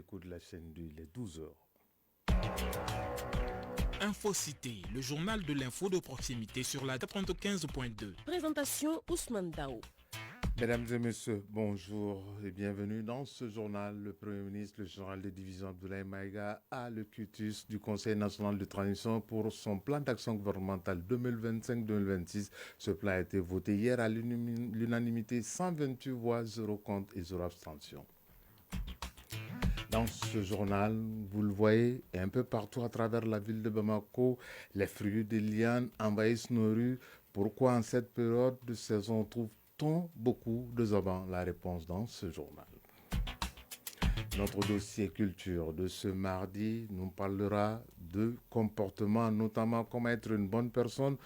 l'écoute de la chaîne du les 12 heures. Infocité, le journal de l'info de proximité sur la 95.2. Présentation Ousmane Dao. Mesdames et messieurs, bonjour et bienvenue dans ce journal. Le Premier ministre, le général de division Abdoulaye Maïga, a le quitus du Conseil national de transition pour son plan d'action gouvernemental 2025-2026. Ce plan a été voté hier à l'unanimité, 128 voix, 0 contre et 0 abstention. Dans ce journal, vous le voyez, et un peu partout à travers la ville de Bamako, les fruits des lianes envahissent nos rues. Pourquoi en cette période de saison trouve-t-on beaucoup de zabans? La réponse dans ce journal. Notre dossier culture de ce mardi nous parlera de comportement, notamment comment être une bonne personne,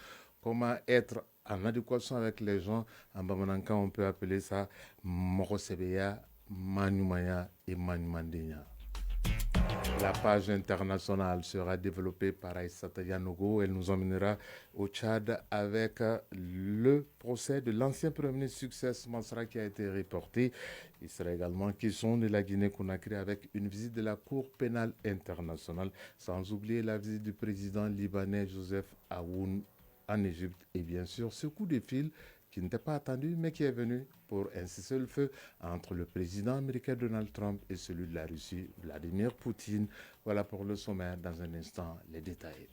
comment être en adéquation avec les gens. En Bamananka, on peut appeler ça Morosebeya, Manumaya et Manumandenya. La page internationale sera développée par Aïssata Yanogo. Elle nous emmènera au Tchad avec le procès de l'ancien Premier ministre Succès Masra qui a été reporté. Il sera également question de la Guinée-Conakry avec une visite de la Cour pénale internationale, sans oublier la visite du président libanais Joseph Aoun en Égypte et bien sûr ce coup de fil qui n'était pas attendu, mais qui est venu pour un cessez-le-feu entre le président américain Donald Trump et celui de la Russie, Vladimir Poutine. Voilà pour le sommaire. Dans un instant, les détails.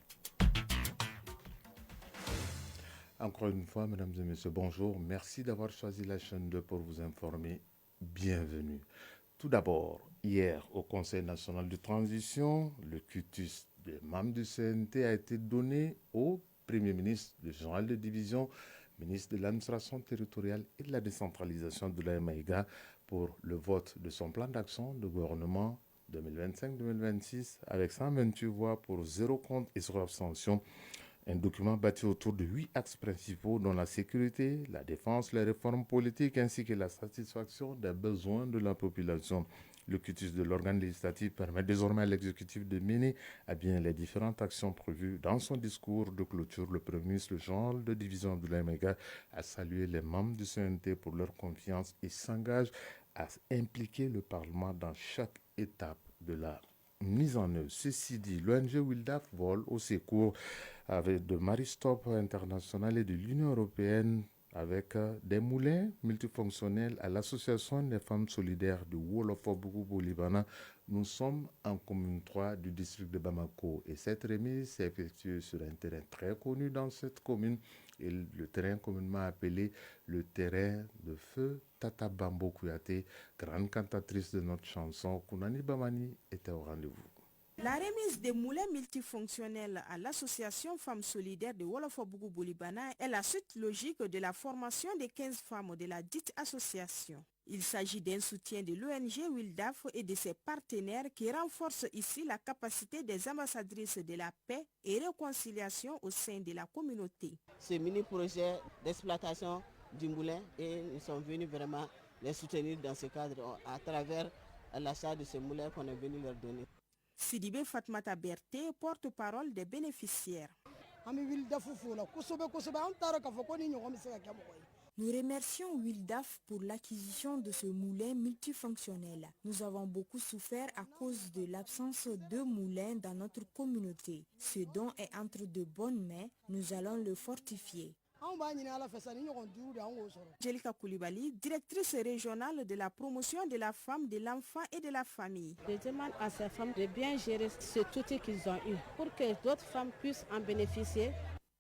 Encore une fois, mesdames et messieurs, bonjour. Merci d'avoir choisi la chaîne 2 pour vous informer. Bienvenue. Tout d'abord, hier, au Conseil national de transition, le quitus des membres du CNT a été donné au Premier ministre, le général de division, ministre de l'administration territoriale et de la décentralisation de l'Amaïga pour le vote de son plan d'action de gouvernement 2025-2026 avec 128 voix pour 0 contre et 0 abstention. Un document bâti autour de 8 axes principaux dont la sécurité, la défense, les réformes politiques ainsi que la satisfaction des besoins de la population. Le quitus de l'organe législatif permet désormais à l'exécutif de mener à bien les différentes actions prévues. Dans son discours de clôture, le Premier ministre, le général de division Abdoulaye Maïga, a salué les membres du CNT pour leur confiance et s'engage à impliquer le Parlement dans chaque étape de la mise en œuvre. Ceci dit, l'ONG Wildaf vole au secours avec de Maristop International et de l'Union européenne avec des moulins multifonctionnels à l'association des femmes solidaires de Wolof-Bougou au Liban. Nous sommes en commune 3 du district de Bamako et cette remise s'est effectuée sur un terrain très connu dans cette commune et le terrain communément appelé le terrain de feu Tata Bambo Kouyaté, grande cantatrice de notre chanson Kounani Bamani, était au rendez-vous. La remise des moulins multifonctionnels à l'association Femmes Solidaires de Wolof-Bougou Boulibana est la suite logique de la formation des 15 femmes de la dite association. Il s'agit d'un soutien de l'ONG Wildaf et de ses partenaires qui renforce ici la capacité des ambassadrices de la paix et réconciliation au sein de la communauté. Ce mini-projet d'exploitation du moulin et nous sommes venus vraiment les soutenir dans ce cadre à travers l'achat de ces moulins qu'on est venu leur donner. Sidibé Fatmata Berté, porte-parole des bénéficiaires. Nous remercions Wildaf pour l'acquisition de ce moulin multifonctionnel. Nous avons beaucoup souffert à cause de l'absence de moulins dans notre communauté. Ce don est entre de bonnes mains. Nous allons le fortifier. Jelika Koulibaly, directrice régionale de la promotion de la femme, de l'enfant et de la famille. Je demande à ces femmes de bien gérer ce outil qu'ils ont eu pour que d'autres femmes puissent en bénéficier.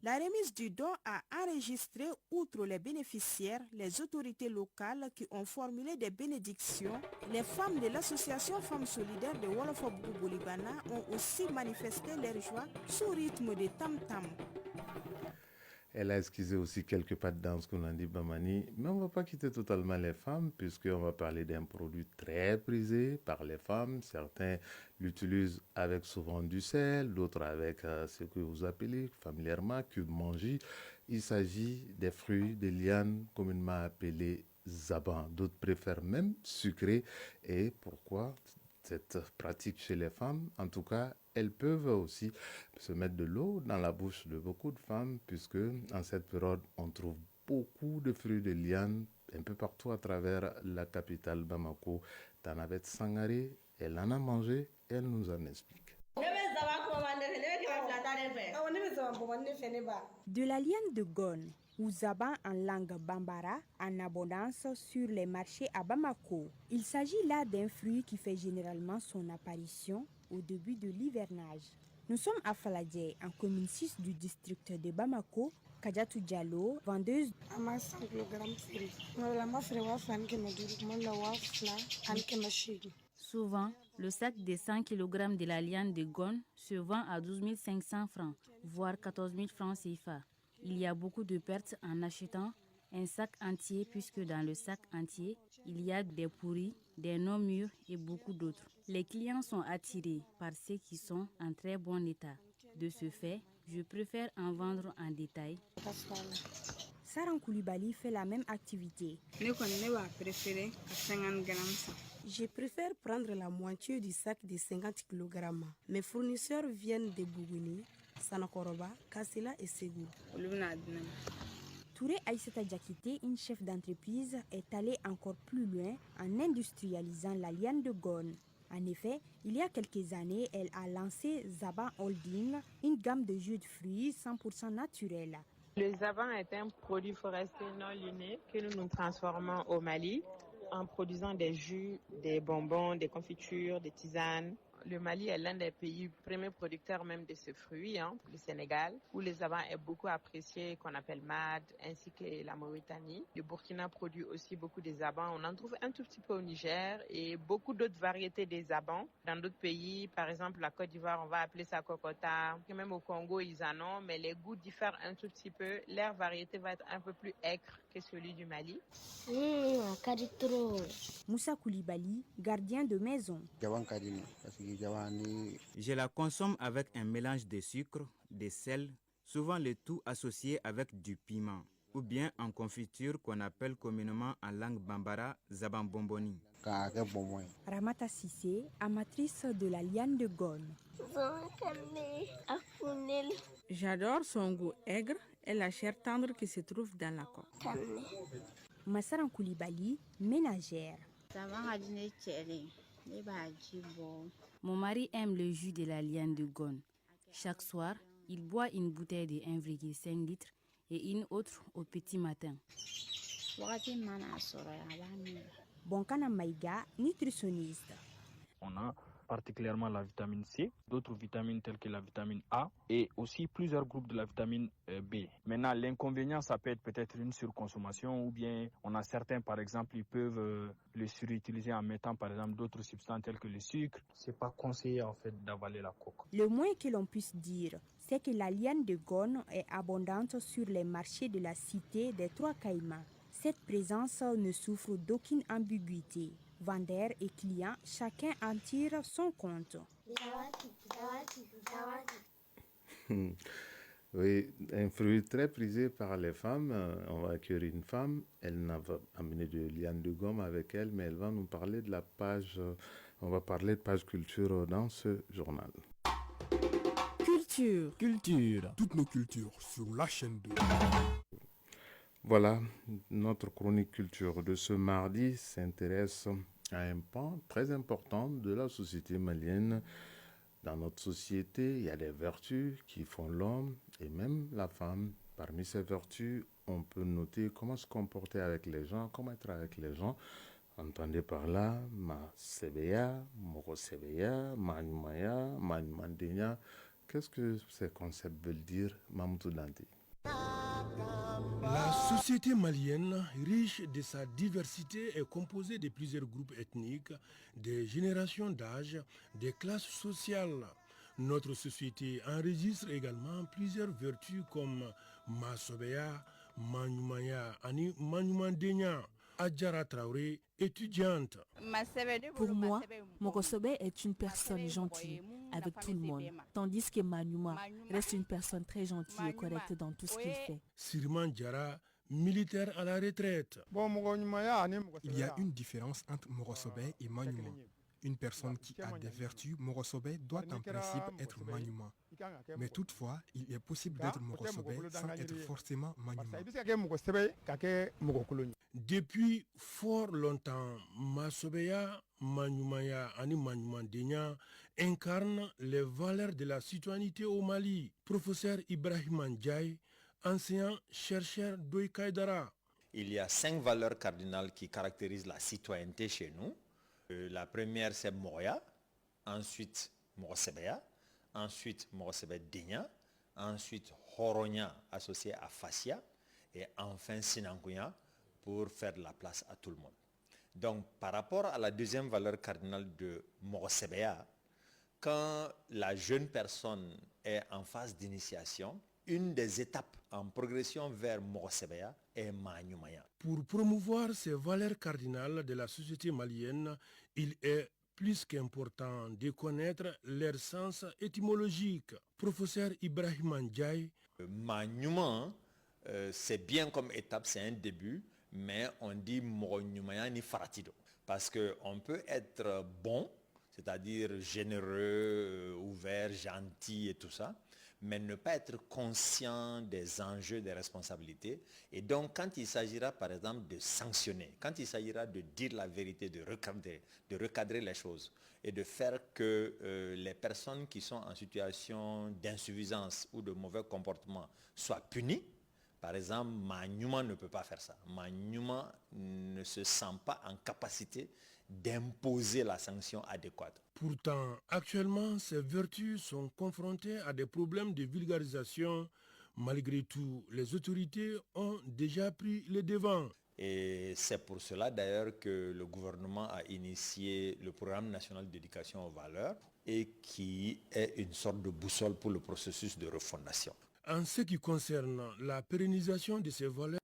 La remise du don a enregistré, outre les bénéficiaires, les autorités locales qui ont formulé des bénédictions. Les femmes de l'association Femmes Solidaires de Wolof-Bougou Boulibana ont aussi manifesté leur joie sous rythme de tam-tam. Elle a esquissé aussi quelques pas de danse qu'on a dit Bamani, mais on ne va pas quitter totalement les femmes puisqu'on va parler d'un produit très prisé par les femmes. Certains l'utilisent avec souvent du sel, d'autres avec ce que vous appelez familièrement cube mangi. Il s'agit des fruits, des lianes communément appelés zaban. D'autres préfèrent même sucré. Et pourquoi cette pratique chez les femmes? En tout cas, elles peuvent aussi se mettre de l'eau dans la bouche de beaucoup de femmes puisque en cette période, on trouve beaucoup de fruits de lianes un peu partout à travers la capitale Bamako. Tanavet Sangaré Elle en a mangé, elle nous en explique. De la liane de Gone, ou zaban en langue bambara, en abondance sur les marchés à Bamako. Il s'agit là d'un fruit qui fait généralement son apparition au début de l'hivernage. Nous sommes à Faladje, en commune 6 du district de Bamako. Kadiatou Diallo, vendeuse. Souvent, le sac de 100 kg de la liane de Gone se vend à 12 500 francs, voire 14 000 francs CFA. Il y a beaucoup de pertes en achetant un sac entier puisque dans le sac entier, il y a des pourris, des non-mûrs et beaucoup d'autres. Les clients sont attirés par ceux qui sont en très bon état. De ce fait, je préfère en vendre en détail. Saran Koulibaly fait la même activité. Je préfère prendre la moitié du sac de 50 kg. Mes fournisseurs viennent de Bougouni, Sanakoroba, Kassila et Ségou. Touré Aïssata Diakité, une chef d'entreprise, est allée encore plus loin en industrialisant la liane de Gone. En effet, il y a quelques années, elle a lancé Zaban Holding, une gamme de jus de fruits 100% naturels. Le Zaban est un produit forestier non liné que nous transformons au Mali en produisant des jus, des bonbons, des confitures, des tisanes. Le Mali est l'un des pays premiers producteurs même de ce fruit, le Sénégal, où le Zaban est beaucoup apprécié, qu'on appelle MAD, ainsi que la Mauritanie. Le Burkina produit aussi beaucoup de Zaban. On en trouve un tout petit peu au Niger et beaucoup d'autres variétés de Zaban. Dans d'autres pays, par exemple la Côte d'Ivoire, on va appeler ça Kokota. Même au Congo, ils en ont, mais les goûts diffèrent un tout petit peu. Leur variété va être un peu plus aigre que celui du Mali. Moussa Koulibaly, gardien de maison. Je la consomme avec un mélange de sucre, de sel, souvent le tout associé avec du piment, ou bien en confiture qu'on appelle communément en langue bambara Zaban Bomboni. Ramata Sissé, amatrice de la liane de Gone. J'adore son goût aigre et la chair tendre qui se trouve dans la coque. Massaran Koulibaly, ménagère. Mon mari aime le jus de la liane de Gone. Chaque soir, il boit une bouteille de 1,5 litres et une autre au petit matin. Bonkana Maïga, nutritionniste. On a particulièrement la vitamine C, d'autres vitamines telles que la vitamine A et aussi plusieurs groupes de la vitamine B. Maintenant, l'inconvénient, ça peut être peut-être une surconsommation ou bien on a certains, par exemple, ils peuvent le surutiliser en mettant par exemple d'autres substances telles que le sucre. C'est pas conseillé en fait d'avaler la coque. Le moins que l'on puisse dire, c'est que la liane de Gone est abondante sur les marchés de la cité des Trois Caïmans. Cette présence ne souffre d'aucune ambiguïté. Vendeurs et clients, chacun en tire son compte. Oui, un fruit très prisé par les femmes. On va accueillir une femme. Elle n'a pas amené de liane de gomme avec elle, mais elle va nous parler de la page. On va parler de page culture dans ce journal. Culture. Toutes nos cultures sur la chaîne 2. Voilà, notre chronique culture de ce mardi s'intéresse à un pan très important de la société malienne. Dans notre société, il y a des vertus qui font l'homme et même la femme. Parmi ces vertus, on peut noter comment se comporter avec les gens, comment être avec les gens. Entendez par là, ma sebeya, moro sebeya, manumaya, manumandenya. Qu'est-ce que ces concepts veulent dire, Mamoudou Dante? La société malienne, riche de sa diversité, est composée de plusieurs groupes ethniques, des générations d'âge, des classes sociales. Notre société enregistre également plusieurs vertus comme Masobeya, Manyumaya, Ani Manyumandenya. Adjara Traoré, étudiante. Pour moi, Morosobe est une personne gentille avec tout le monde, tandis que Manuma reste une personne très gentille et correcte dans tout ce qu'il fait. Sirman Diara, militaire à la retraite. Il y a une différence entre Morosobe et Manuma. Une personne qui a des vertus Morosobe doit en principe être Manuma. Mais toutefois, il est possible d'être Mokosobé sans être forcément Manyuma. Depuis fort longtemps, Masobeya, Manyumaya et Manyumandenya incarnent les valeurs de la citoyenneté au Mali. Professeur Ibrahim Ndiaye, enseignant-chercheur d'Oikaïdara. Il y a 5 valeurs cardinales qui caractérisent la citoyenneté chez nous. La première, c'est Moya, ensuite Mokosebeya, ensuite Mokosebe-Denya, ensuite Horonya associé à Fassia, et enfin Sinankuya pour faire de la place à tout le monde. Donc par rapport à la deuxième valeur cardinale de Mokosebeya, quand la jeune personne est en phase d'initiation, une des étapes en progression vers Mokosebeya est Manyumaya. Pour promouvoir ces valeurs cardinales de la société malienne, il est plus qu'important de connaître leur sens étymologique. Professeur Ibrahim Ndiaye. Manyuma, c'est bien comme étape, c'est un début, mais on dit Monyumaya ni Faratido. Parce qu'on peut être bon, c'est-à-dire généreux, ouvert, gentil et tout ça, mais ne pas être conscient des enjeux, des responsabilités. Et donc, quand il s'agira, par exemple, de sanctionner, quand il s'agira de dire la vérité, de recadrer les choses et de faire que les personnes qui sont en situation d'insuffisance ou de mauvais comportement soient punies, par exemple, Manyuma ne peut pas faire ça. Manyuma ne se sent pas en capacité d'imposer la sanction adéquate. Pourtant, actuellement, ces vertus sont confrontées à des problèmes de vulgarisation. Malgré tout, les autorités ont déjà pris le devant. Et c'est pour cela d'ailleurs que le gouvernement a initié le programme national d'éducation aux valeurs et qui est une sorte de boussole pour le processus de refondation. En ce qui concerne la pérennisation de ces valeurs,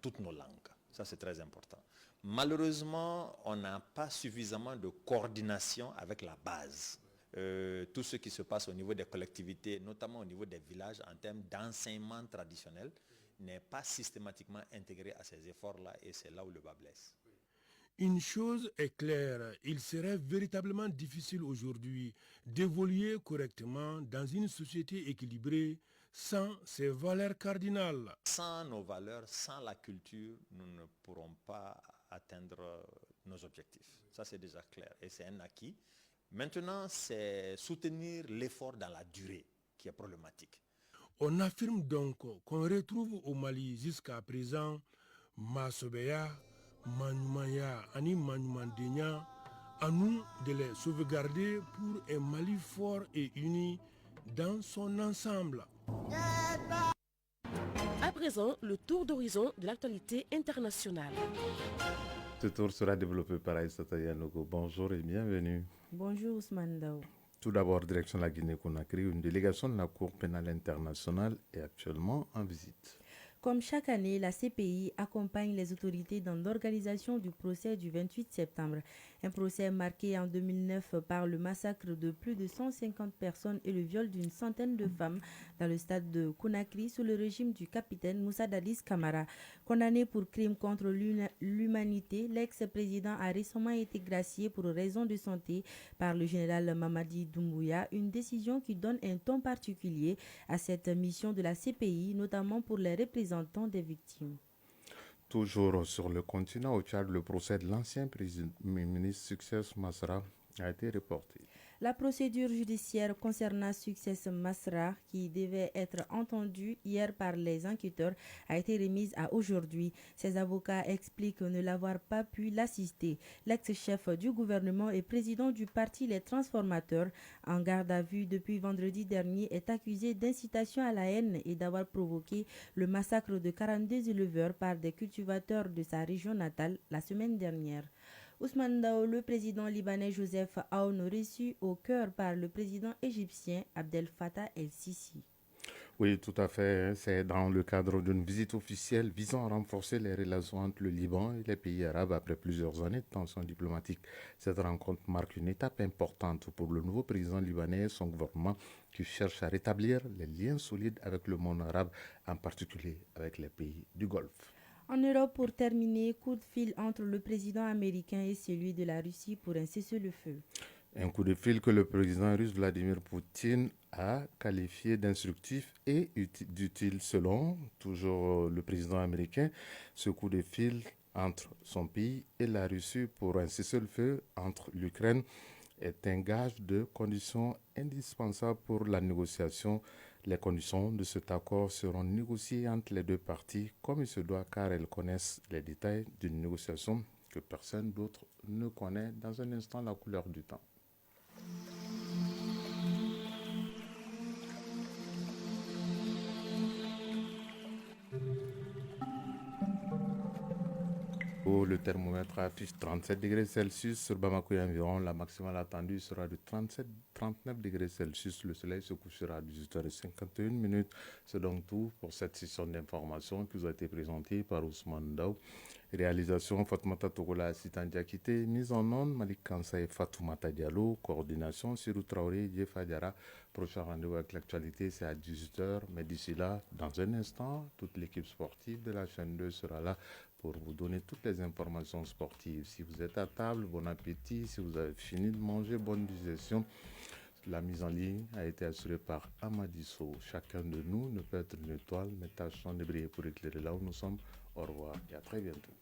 toutes nos langues. Ça, c'est très important. Malheureusement, on n'a pas suffisamment de coordination avec la base. Tout ce qui se passe au niveau des collectivités, notamment au niveau des villages, en termes d'enseignement traditionnel, n'est pas systématiquement intégré à ces efforts-là et c'est là où le bas blesse. Une chose est claire, il serait véritablement difficile aujourd'hui d'évoluer correctement dans une société équilibrée sans ces valeurs cardinales. Sans nos valeurs, sans la culture, nous ne pourrons pas atteindre nos objectifs. Ça, c'est déjà clair et c'est un acquis. Maintenant, c'est soutenir l'effort dans la durée qui est problématique. On affirme donc qu'on retrouve au Mali jusqu'à présent Masobeya, Manyumaya et Manyumandenya. À nous de les sauvegarder pour un Mali fort et uni dans son ensemble. À présent, le tour d'horizon de l'actualité internationale. Ce tour sera développé par Aïssata Yanogo. Bonjour et bienvenue. Bonjour Ousmane Dao. Tout d'abord, direction de la Guinée-Conakry, une délégation de la Cour pénale internationale est actuellement en visite. Comme chaque année, la CPI accompagne les autorités dans l'organisation du procès du 28 septembre. Un procès marqué en 2009 par le massacre de plus de 150 personnes et le viol d'une centaine de femmes dans le stade de Conakry sous le régime du capitaine Moussa Dadis Camara. Condamné pour crime contre l'humanité, l'ex-président a récemment été gracié pour raison de santé par le général Mamadi Doumbouya, une décision qui donne un ton particulier à cette mission de la CPI, notamment pour les représentants des victimes. Toujours sur le continent, au Tchad, le procès de l'ancien Premier ministre Succès Masra a été reporté. La procédure judiciaire concernant Succès Masra, qui devait être entendue hier par les enquêteurs, a été remise à aujourd'hui. Ses avocats expliquent ne l'avoir pas pu l'assister. L'ex-chef du gouvernement et président du parti Les Transformateurs, en garde à vue depuis vendredi dernier, est accusé d'incitation à la haine et d'avoir provoqué le massacre de 42 éleveurs par des cultivateurs de sa région natale la semaine dernière. Ousmane Dao, le président libanais Joseph Aoun, reçu au cœur par le président égyptien Abdel Fattah el-Sisi. Oui, tout à fait. C'est dans le cadre d'une visite officielle visant à renforcer les relations entre le Liban et les pays arabes après plusieurs années de tensions diplomatiques. Cette rencontre marque une étape importante pour le nouveau président libanais et son gouvernement qui cherche à rétablir les liens solides avec le monde arabe, en particulier avec les pays du Golfe. En Europe, pour terminer, coup de fil entre le président américain et celui de la Russie pour un cessez-le-feu. Un coup de fil que le président russe Vladimir Poutine a qualifié d'instructif et d'utile selon toujours le président américain. Ce coup de fil entre son pays et la Russie pour un cessez-le-feu entre l'Ukraine est un gage de conditions indispensables pour la négociation. Les conditions de cet accord seront négociées entre les deux parties comme il se doit car elles connaissent les détails d'une négociation que personne d'autre ne connaît. Dans un instant, la couleur du temps. Le thermomètre affiche 37 degrés Celsius sur Bamako et environ. La maximale attendue sera de 37-39 degrés Celsius. Le soleil se couchera à 18h51. C'est donc tout pour cette session d'information qui vous a été présentée par Ousmane Daou. Réalisation Fatoumata Togola Assitan Diakité. Mise en onde Malik Kansa et Fatoumata Diallo. Coordination Sirou Traoré, Jefa Diara. Prochain rendez-vous avec l'actualité, c'est à 18h. Mais d'ici là, dans un instant, toute l'équipe sportive de la chaîne 2 sera là pour vous donner toutes les informations sportives. Si vous êtes à table, bon appétit. Si vous avez fini de manger, bonne digestion. La mise en ligne a été assurée par Amadisso. Chacun de nous ne peut être une étoile, mais tâchons de briller pour éclairer là où nous sommes. Au revoir et à très bientôt.